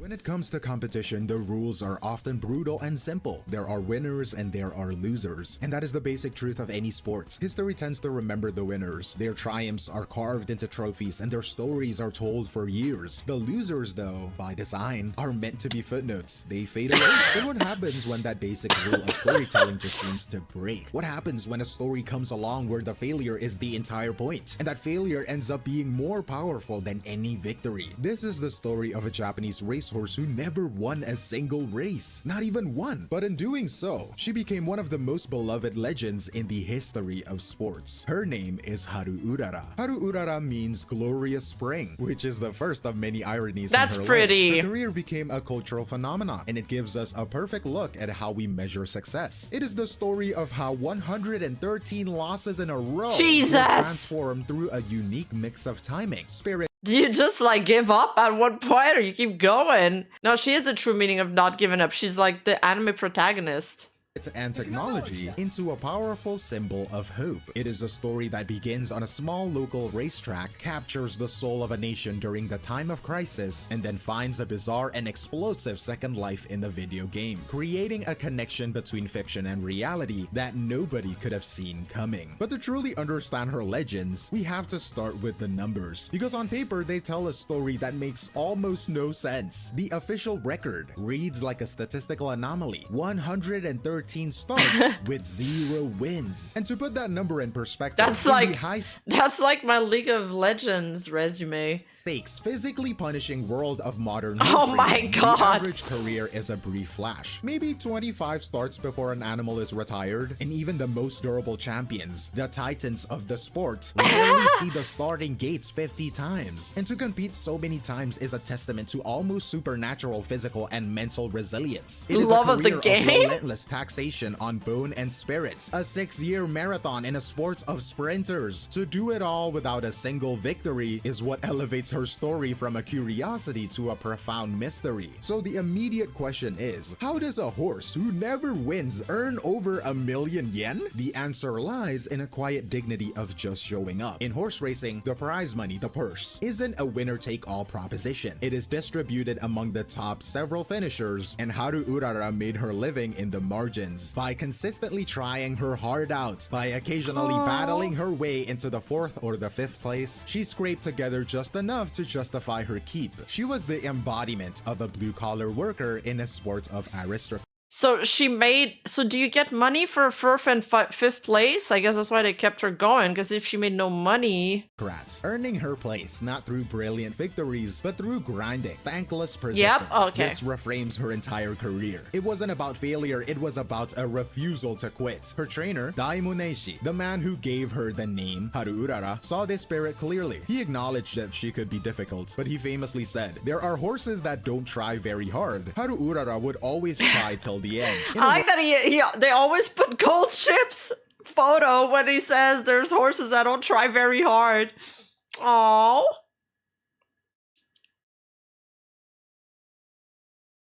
When it comes to competition, the rules are often brutal and simple. There are winners and there are losers. And that is the basic truth of any sport. History tends to remember the winners. Their triumphs are carved into trophies and their stories are told for years. The losers, though, by design, are meant to be footnotes. They fade away. But what happens when that basic rule of storytelling just seems to break? What happens when a story comes along where the failure is the entire point, and that failure ends up being more powerful than any victory? This is the story of a Japanese racehorse who never won a single race, not even one. But in doing so, she became one of the most beloved legends in the history of sports. Her name is Haru Urara. Haru Urara means glorious spring, which is the first of many ironies in her life. That's pretty. Her career became a cultural phenomenon, and it gives us a perfect look at how we measure success. It is the story of how 113 losses in a row were transformed through a unique mix of timing, spirit. Do you just like give up at one point or you keep going? No, she is the true meaning of not giving up. She's like the anime protagonist and technology into a powerful symbol of hope. It is a story that begins on a small local racetrack, captures the soul of a nation during the time of crisis, and then finds a bizarre and explosive second life in the video game, creating a connection between fiction and reality that nobody could have seen coming. But to truly understand her legends, we have to start with the numbers, because on paper they tell a story that makes almost no sense. The official record reads like a statistical anomaly: 113 starts with 0 wins. And to put that number in perspective, that's like my League of Legends resume. Physically punishing world of modern oh my god, the average career is a brief flash. Maybe 25 starts before an animal is retired, and even the most durable champions, the titans of the sport, rarely see the starting gates 50 times. And to compete so many times is a testament to almost supernatural physical and mental resilience. It is love a career of the game, relentless taxation on bone and spirit, a 6-year marathon in a sport of sprinters. To do it all without a single victory is what elevates her story from a curiosity to a profound mystery. So the immediate question is, how does a horse who never wins earn over 1 million yen? The answer lies in a quiet dignity of just showing up. In horse racing, the prize money, the purse, isn't a winner-take-all proposition. It is distributed among the top several finishers, and Haru Urara made her living in the margins by consistently trying her heart out. By occasionally battling her way into the 4th or the 5th place, she scraped together just enough to justify her keep. She was the embodiment of a blue-collar worker in a sport of aristocracy. So do you get money for 4th and 5th place? I guess that's why they kept her going, because if she made no money... Earning her place, not through brilliant victories, but through grinding, thankless persistence. This reframes her entire career. It wasn't about failure, it was about a refusal to quit. Her trainer, Daimoneishi, the man who gave her the name Haru Urara, saw this spirit clearly. He acknowledged that she could be difficult, but he famously said, "There are horses that don't try very hard." Haru Urara would always try till the end. I like that they always put gold chips photo when he says there's horses that don't try very hard. Aww.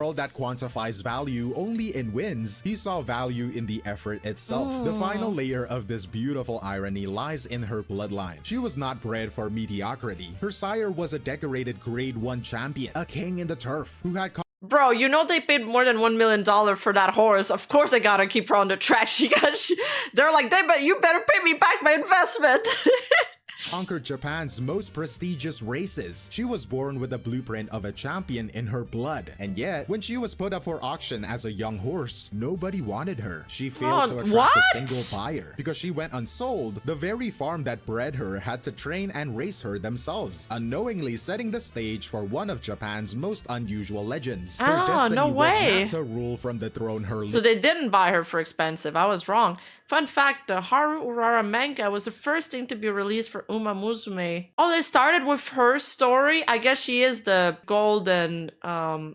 World that quantifies value only in wins, he saw value in the effort itself. The final layer of this beautiful irony lies in her bloodline. She was not bred for mediocrity. Her sire was a decorated grade 1 champion, a king in the turf, who had Bro, you know they paid more than $1 million for that horse. Of course they gotta keep her on the track. They're like, you better pay me back my investment. conquered Japan's most prestigious races. She was born with a blueprint of a champion in her blood, and yet, when she was put up for auction as a young horse, nobody wanted her. She failed to attract a single buyer. Because she went unsold, the very farm that bred her had to train and race her themselves, unknowingly setting the stage for one of Japan's most unusual legends. Her destiny was not to rule from the throne her So they didn't buy her for expensive. I was wrong. Fun fact, the Haru Urara manga was the first thing to be released for Uma Musume. Oh, they started with her story? I guess she is the golden,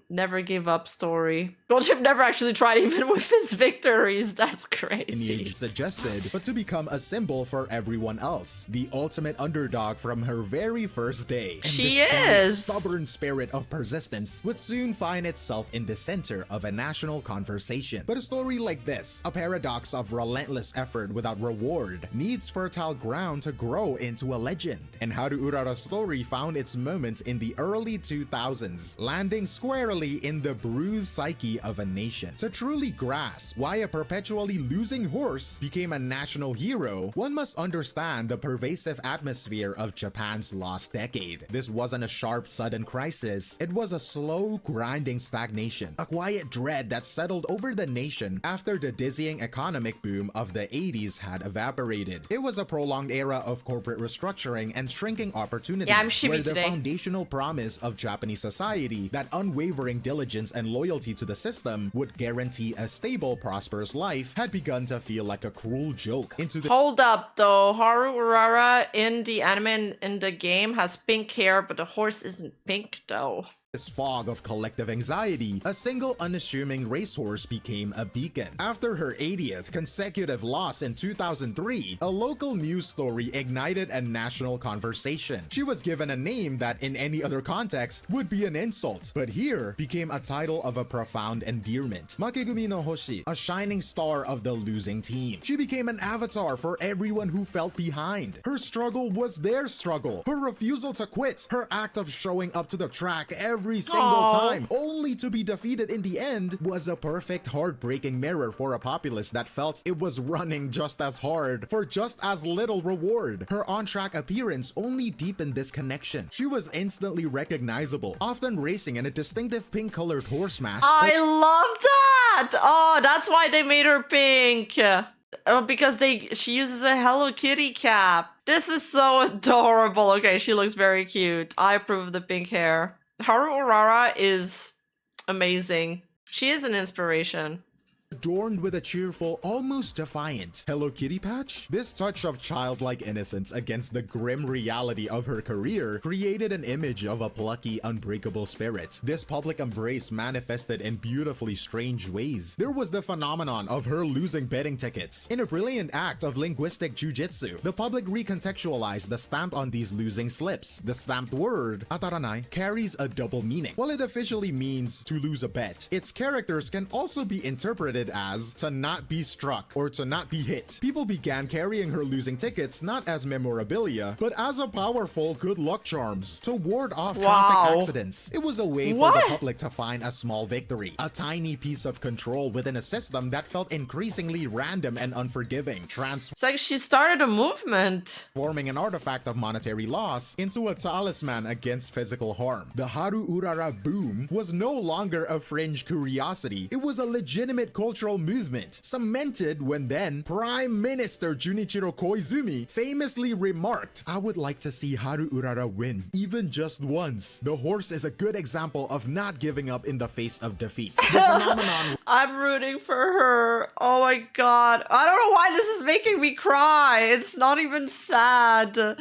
never give up story. Goldship never actually tried even with his victories. That's crazy. Suggested, but to become a symbol for everyone else. The ultimate underdog from her very first day. And she is! Stubborn spirit of persistence would soon find itself in the center of a national conversation. But a story like this, a paradox of relentless effort without reward, needs fertile ground to grow into into a legend. And Haru Urara's story found its moments in the early 2000s, landing squarely in the bruised psyche of a nation. To truly grasp why a perpetually losing horse became a national hero, one must understand the pervasive atmosphere of Japan's lost decade. This wasn't a sharp, sudden crisis. It was a slow, grinding stagnation, a quiet dread that settled over the nation after the dizzying economic boom of the 80s had evaporated. It was a prolonged era of corporate restructuring and shrinking opportunities, where the foundational promise of Japanese society, that unwavering diligence and loyalty to the system would guarantee a stable, prosperous life, had begun to feel like a cruel joke. Hold up though, Haru Urara in the anime and in the game has pink hair, but the horse isn't pink though. This fog of collective anxiety, a single unassuming racehorse became a beacon. After her 80th consecutive loss in 2003, a local news story ignited a national conversation. She was given a name that in any other context would be an insult, but here became a title of a profound endearment. Makegumi no Hoshi, a shining star of the losing team. She became an avatar for everyone who felt behind. Her struggle was their struggle. Her refusal to quit, her act of showing up to the track every single time, only to be defeated in the end, was a perfect heartbreaking mirror for a populace that felt it was running just as hard for just as little reward. Her on-track appearance only deepened this connection. She was instantly recognizable, often racing in a distinctive pink-colored horse mask. I love that! Oh, that's why they made her pink. Because she uses a Hello Kitty cap. This is so adorable. Okay, she looks very cute. I approve of the pink hair. Haru Urara is amazing. She is an inspiration. Adorned with a cheerful, almost defiant Hello Kitty patch. This touch of childlike innocence against the grim reality of her career created an image of a plucky, unbreakable spirit. This public embrace manifested in beautifully strange ways. There was the phenomenon of her losing betting tickets. In a brilliant act of linguistic jujitsu, the public recontextualized the stamp on these losing slips. The stamped word, ataranai, carries a double meaning. While it officially means to lose a bet, its characters can also be interpreted as to not be struck or to not be hit. People began carrying her losing tickets not as memorabilia, but as a powerful good luck charms to ward off traffic accidents. It was a way for the public to find a small victory, a tiny piece of control within a system that felt increasingly random and unforgiving, it's like she started a movement, forming an artifact of monetary loss into a talisman against physical harm. The Haru Urara boom was no longer a fringe curiosity. It was a legitimate cultural movement, cemented when then Prime Minister Junichiro Koizumi famously remarked, "I would like to see Haru Urara win, even just once. The horse is a good example of not giving up in the face of defeat." The phenomenon I'm rooting for her. Oh my god. I don't know why this is making me cry. It's not even sad.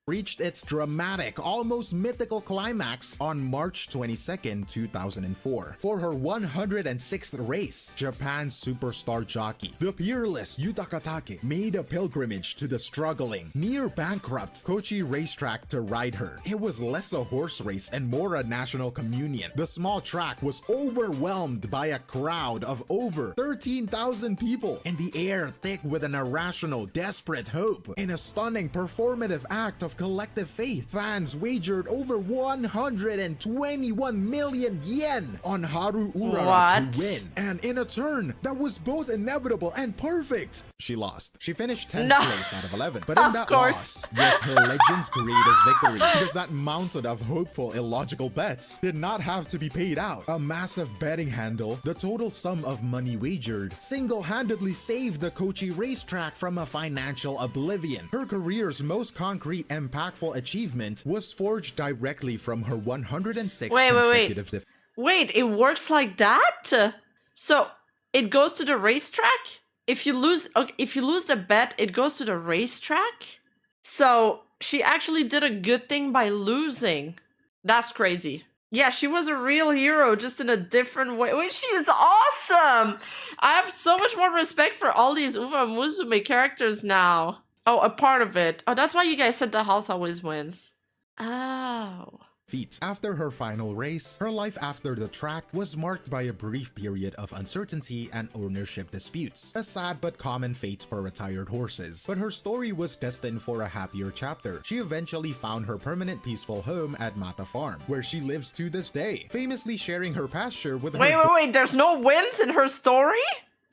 Reached its dramatic, almost mythical climax on March 22nd, 2004. For her 106th race, Japan's superstar jockey, the peerless Yuta Katake, made a pilgrimage to the struggling, near-bankrupt Kochi racetrack to ride her. It was less a horse race and more a national communion. The small track was overwhelmed by a crowd of over 13,000 people, and the air thick with an irrational, desperate hope. In a stunning performative act of collective faith, fans wagered over 121 million yen on Haru Urara to win. And in a turn that was both inevitable and perfect, she lost. She finished 10th place out of 11. But in that loss was her legend's greatest victory, because that mountain of hopeful, illogical bets did not have to be paid out. A massive betting handle, the total sum of money wagered, single-handedly saved the Kochi racetrack from a financial oblivion. Her career's most concrete, impactful achievement was forged directly from her 106th consecutive Wait, it works like that? So it goes to the racetrack? If you lose the bet, it goes to the racetrack? So she actually did a good thing by losing. That's crazy. Yeah, she was a real hero, just in a different way. Wait, she is awesome! I have so much more respect for all these Uma Musume characters now. Oh, a part of it. Oh, that's why you guys said the house always wins. Oh. feat. After her final race, her life after the track was marked by a brief period of uncertainty and ownership disputes, a sad but common fate for retired horses. But her story was destined for a happier chapter. She eventually found her permanent peaceful home at Mata Farm, where she lives to this day, famously sharing her pasture with Wait, there's no wins in her story?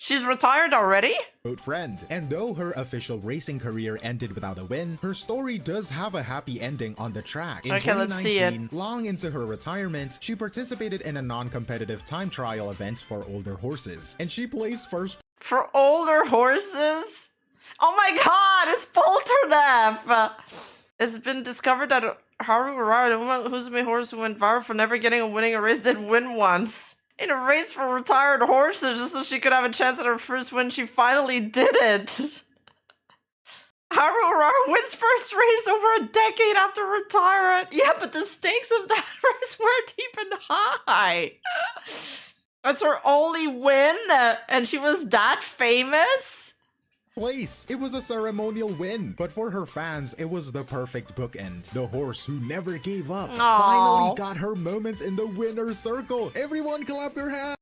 She's retired already? goat friend. And though her official racing career ended without a win, her story does have a happy ending on the track. In Okay, let's see it. 2019, long into her retirement, she participated in a non-competitive time trial event for older horses, and she placed first For older horses? Oh my god, it's Polterdeath! It's been discovered that Haru Urara, the woman who's my horse who went viral for never getting a winning a race, did win once. In a race for retired horses, just so she could have a chance at her first win, she finally did it. Haru Urara wins first race over a decade after retirement. Yeah, but the stakes of that race weren't even high. That's her only win, and she was that famous? place. It was a ceremonial win, but for her fans, it was the perfect bookend. The horse who never gave up finally got her moment in the winner's circle. Everyone clap your hands!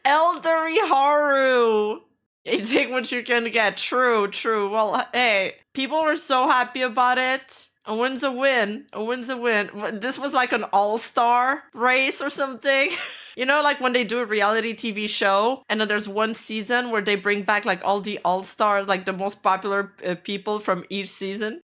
Elderly Haru! You take what you can get. True. Well, hey, people were so happy about it. A win's a win. A win's a win. This was like an all-star race or something. You know, like when they do a reality TV show and then there's one season where they bring back like all the all-stars, like the most popular people from each season.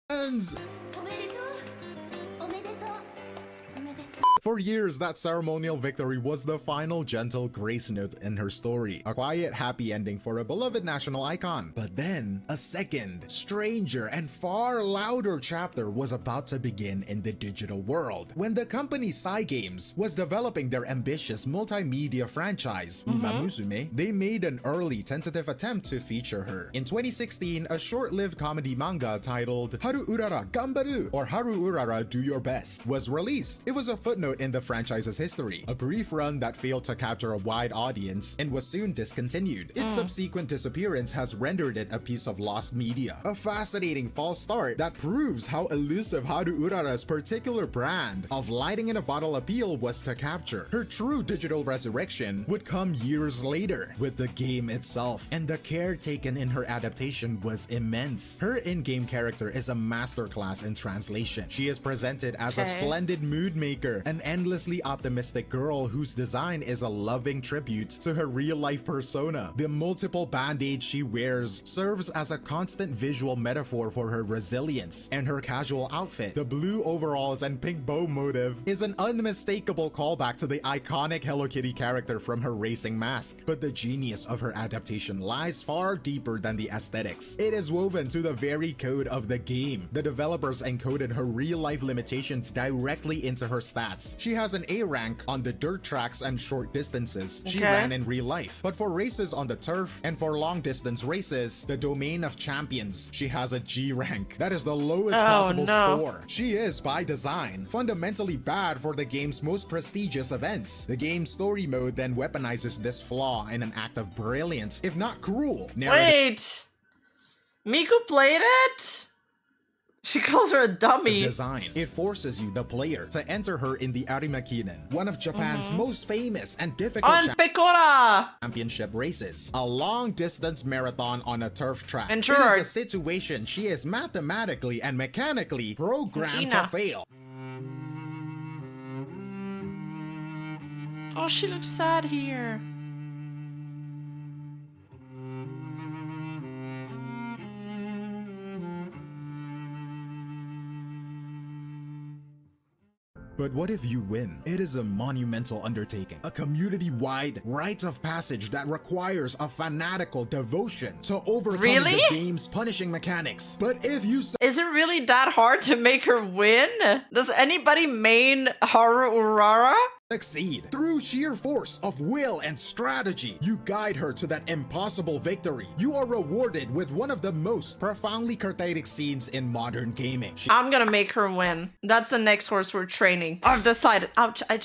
For years, that ceremonial victory was the final gentle grace note in her story, a quiet, happy ending for a beloved national icon. But then, a second, stranger, and far louder chapter was about to begin in the digital world. When the company Cygames was developing their ambitious multimedia franchise, Uma Musume, they made an early tentative attempt to feature her. In 2016, a short-lived comedy manga titled Haru Urara Gambaru, or Haru Urara Do Your Best, was released. It was a footnote in the franchise's history, a brief run that failed to capture a wide audience and was soon discontinued. Its subsequent disappearance has rendered it a piece of lost media, a fascinating false start that proves how elusive Haru Urara's particular brand of lighting in a bottle appeal was to capture. Her true digital resurrection would come years later with the game itself, and the care taken in her adaptation was immense. Her in-game character is a masterclass in translation. She is presented as a splendid mood maker, an endlessly optimistic girl whose design is a loving tribute to her real-life persona. The multiple band-aids she wears serves as a constant visual metaphor for her resilience, and her casual outfit, the blue overalls and pink bow motive, is an unmistakable callback to the iconic Hello Kitty character from her racing mask. But the genius of her adaptation lies far deeper than the aesthetics. It is woven to the very code of the game. The developers encoded her real-life limitations directly into her stats. She has an A rank on the dirt tracks and short distances she ran in real life. But for races on the turf and for long distance races, the domain of champions, she has a G rank. That is the lowest possible score. She is, by design, fundamentally bad for the game's most prestigious events. The game's story mode then weaponizes this flaw in an act of brilliant, if not cruel, narrative. Wait! Miku played it? She calls her a dummy. Design. It forces you, the player, to enter her in the Arimakinen, one of Japan's most famous and difficult championship races. A long-distance marathon on a turf track. It is a situation she is mathematically and mechanically programmed to fail. Oh, she looks sad here. But what if you win? It is a monumental undertaking, a community-wide rite of passage that requires a fanatical devotion to overcome the game's punishing mechanics. But if you is it really that hard to make her win? Does anybody main Haru Urara? Succeed through sheer force of will and strategy, you guide her to that impossible victory. You are rewarded with one of the most profoundly cathartic scenes in modern gaming. I'm gonna make her win. That's the next horse we're training. I've decided. Ouch! I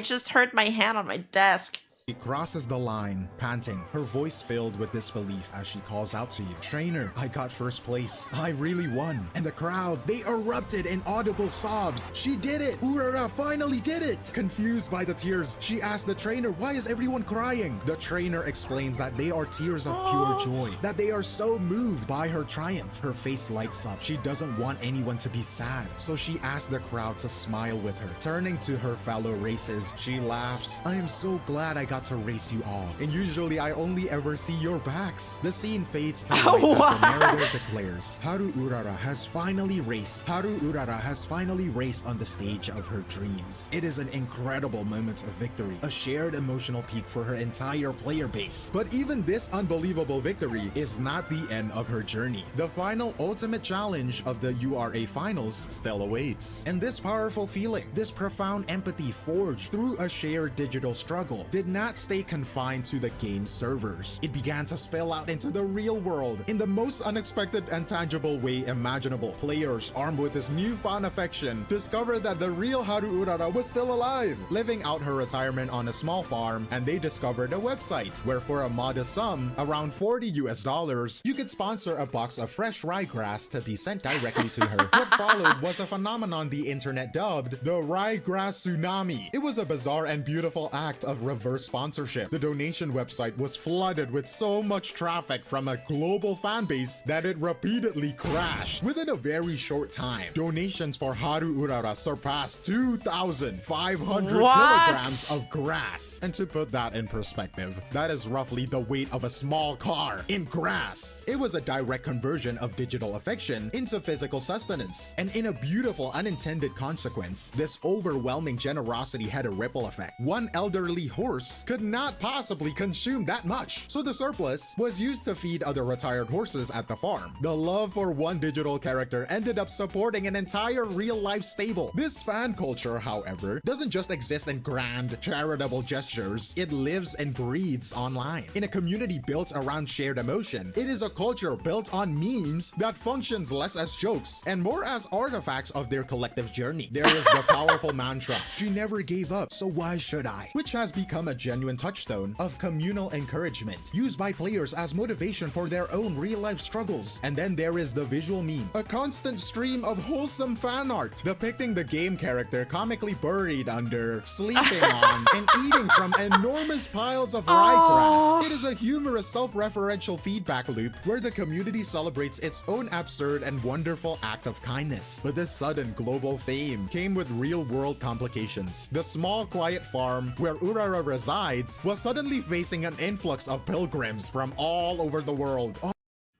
just hurt my hand on my desk. She crosses the line, panting, her voice filled with disbelief as she calls out to you. Trainer, I got first place. I really won. And the crowd, they erupted in audible sobs. She did it! Urara finally did it! Confused by the tears, she asked the trainer, why is everyone crying? The trainer explains that they are tears of pure joy, that they are so moved by her triumph. Her face lights up. She doesn't want anyone to be sad, so she asks the crowd to smile with her. Turning to her fellow races, she laughs. I am so glad I got to race you all, and usually I only ever see your backs. The scene fades to white as the narrator declares, Haru Urara has finally raced. Haru Urara has finally raced on the stage of her dreams. It is an incredible moment of victory, a shared emotional peak for her entire player base. But even this unbelievable victory is not the end of her journey. The final ultimate challenge of the URA finals still awaits. And this powerful feeling, this profound empathy forged through a shared digital struggle, did not stay confined to the game servers. It began to spill out into the real world in the most unexpected and tangible way imaginable. Players armed with this newfound affection discovered that the real Haru Urara was still alive, living out her retirement on a small farm, and they discovered a website where for a modest sum, around $40 US, you could sponsor a box of fresh ryegrass to be sent directly to her. What followed was a phenomenon the internet dubbed the ryegrass tsunami. It was a bizarre and beautiful act of reverse sponsorship. The donation website was flooded with so much traffic from a global fan base that it repeatedly crashed. Within a very short time, donations for Haru Urara surpassed 2,500 kilograms of grass. And to put that in perspective, that is roughly the weight of a small car in grass. It was a direct conversion of digital affection into physical sustenance. And in a beautiful unintended consequence, this overwhelming generosity had a ripple effect. One elderly horse could not possibly consume that much, so the surplus was used to feed other retired horses at the farm. The love for one digital character ended up supporting an entire real-life stable. This fan culture, however, doesn't just exist in grand, charitable gestures. It lives and breathes online. In a community built around shared emotion, it is a culture built on memes that functions less as jokes and more as artifacts of their collective journey. There is the powerful mantra, she never gave up, so why should I? Which has become a genuine touchstone of communal encouragement, used by players as motivation for their own real-life struggles. And then there is the visual meme, a constant stream of wholesome fan art depicting the game character comically buried under, sleeping on, and eating from enormous piles of ryegrass. It is a humorous self-referential feedback loop where the community celebrates its own absurd and wonderful act of kindness. But this sudden global fame came with real-world complications. The small, quiet farm where Urara resides was suddenly facing an influx of pilgrims from all over the world.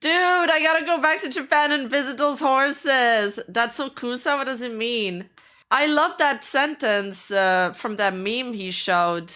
Dude, I gotta go back to Japan and visit those horses. That's so Kusa, what does it mean? I love that sentence from that meme he showed.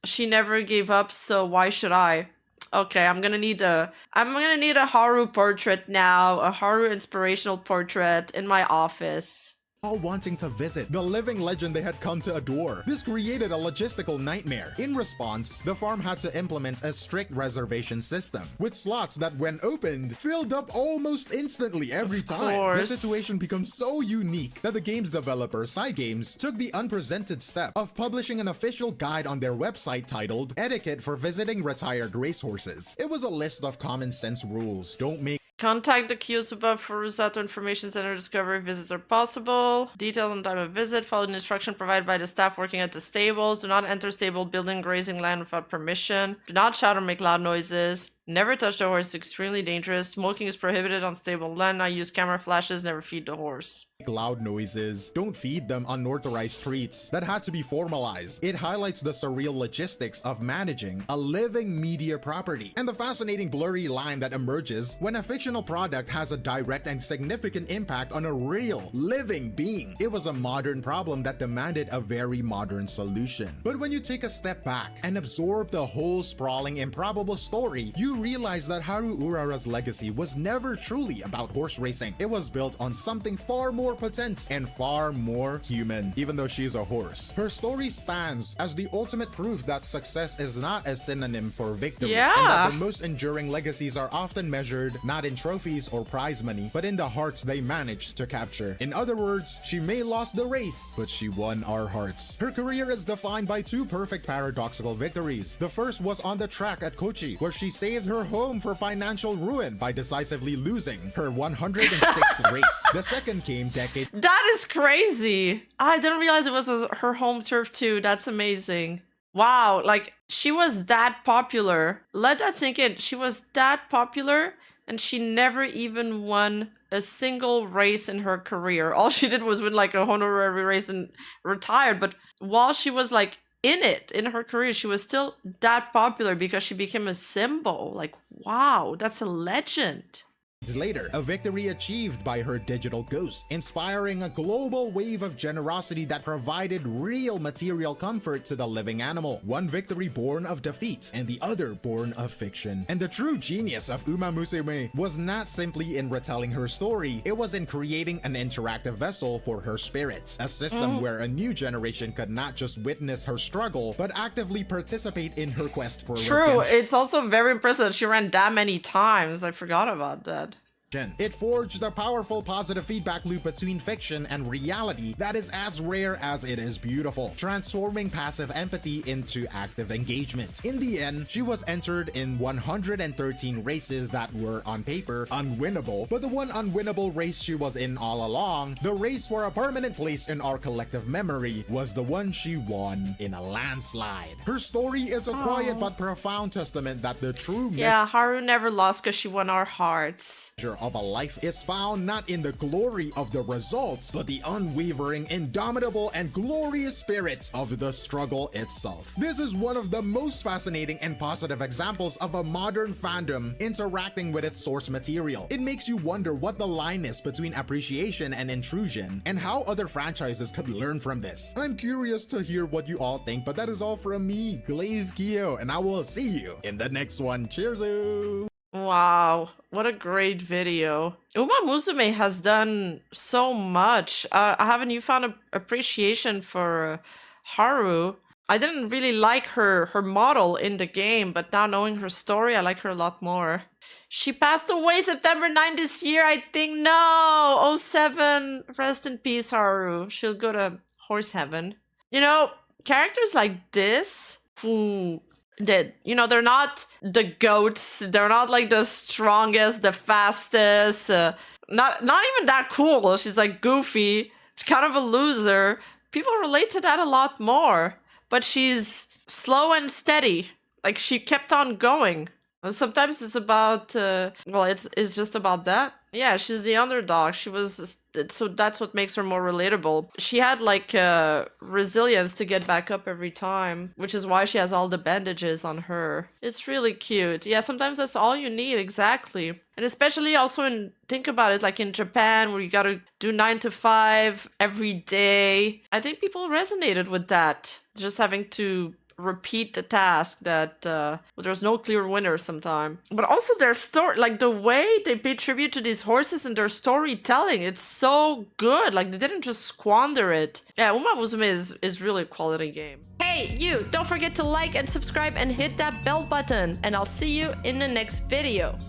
She never gave up, so why should I? Okay, I'm gonna need a Haru portrait now, a Haru inspirational portrait in my office. All wanting to visit the living legend they had come to adore. This created a logistical nightmare. In response, the farm had to implement a strict reservation system, with slots that when opened, filled up almost instantly every time. The situation becomes so unique that the game's developer, Cygames, took the unprecedented step of publishing an official guide on their website titled Etiquette for Visiting Retired Racehorses. It was a list of common sense rules. Don't make Contact the queues above for Rusato Information Center discovery visits are possible. Detail and time of visit. Follow the instruction provided by the staff working at the stables. Do not enter stable building grazing land without permission. Do not shout or make loud noises. Never touch the horse, it's extremely dangerous. Smoking is prohibited on stable land. Not use camera flashes, never feed the horse. Loud noises. Don't feed them unauthorized treats. That had to be formalized. It highlights the surreal logistics of managing a living media property and the fascinating blurry line that emerges when a fictional product has a direct and significant impact on a real, living being. It was a modern problem that demanded a very modern solution. But when you take a step back and absorb the whole sprawling, improbable story, you you realize that Haru Urara's legacy was never truly about horse racing. It was built on something far more potent and far more human, even though she's a horse. Her story stands as the ultimate proof that success is not a synonym for victory, and that the most enduring legacies are often measured not in trophies or prize money, but in the hearts they managed to capture. In other words, she may lost the race, but she won our hearts. Her career is defined by two perfect paradoxical victories. The first was on the track at Kochi, where she saved her home for financial ruin by decisively losing her 106th race. The second came decades. That is crazy. I didn't realize it was her home turf too. That's amazing. Wow, like she was that popular. Let that sink in. She was that popular and she never even won a single race in her career. All she did was win like a honorary race and retired. But while she was like in her career, she was still that popular because she became a symbol. Like, wow, that's a legend. Later, a victory achieved by her digital ghost, inspiring a global wave of generosity that provided real material comfort to the living animal. One victory born of defeat, and the other born of fiction. And the true genius of Uma Musume was not simply in retelling her story, it was in creating an interactive vessel for her spirit. A system where a new generation could not just witness her struggle, but actively participate in her quest for True, redemption. it's also very impressive that she ran that many times. I forgot about that. It forged a powerful positive feedback loop between fiction and reality that is as rare as it is beautiful, transforming passive empathy into active engagement. In the end, she was entered in 113 races that were on paper unwinnable, but the one unwinnable race she was in all along, the race for a permanent place in our collective memory, was the one she won in a landslide. Her story is a quiet but profound testament that the true Haru never lost because she won our hearts. Of a life is found not in the glory of the results, but the unwavering, indomitable, and glorious spirit of the struggle itself. This is one of the most fascinating and positive examples of a modern fandom interacting with its source material. It makes you wonder what the line is between appreciation and intrusion, and how other franchises could learn from this. I'm curious to hear what you all think, but that is all from me, Glaive Kyo, and I will see you in the next one. Cheers! Wow, what a great video. Uma Musume has done so much. I have a newfound appreciation for Haru. I didn't really like her model in the game, but now knowing her story, I like her a lot more. She passed away September 9 this year, I think. No! 07. Rest in peace, Haru. She'll go to horse heaven. You know, characters like this, who... they're not the goats, they're not like the strongest, the fastest, not even that cool. She's like goofy, she's kind of a loser. People relate to that a lot more, but she's slow and steady. Like, she kept on going. Sometimes it's about it's just about that. Yeah, she's the underdog. She was, so that's what makes her more relatable. She had like resilience to get back up every time, which is why she has all the bandages on her. It's really cute. Yeah, sometimes that's all you need, exactly. And especially also think about it, like in Japan, where you gotta do 9 to 5 every day. I think people resonated with that, just having to repeat the task that there's no clear winner sometimes. But also their story, like the way they pay tribute to these horses and their storytelling, it's so good. Like, they didn't just squander it. Yeah, Uma Musume is really a quality game. Hey, you! Don't forget to like and subscribe and hit that bell button, and I'll see you in the next video.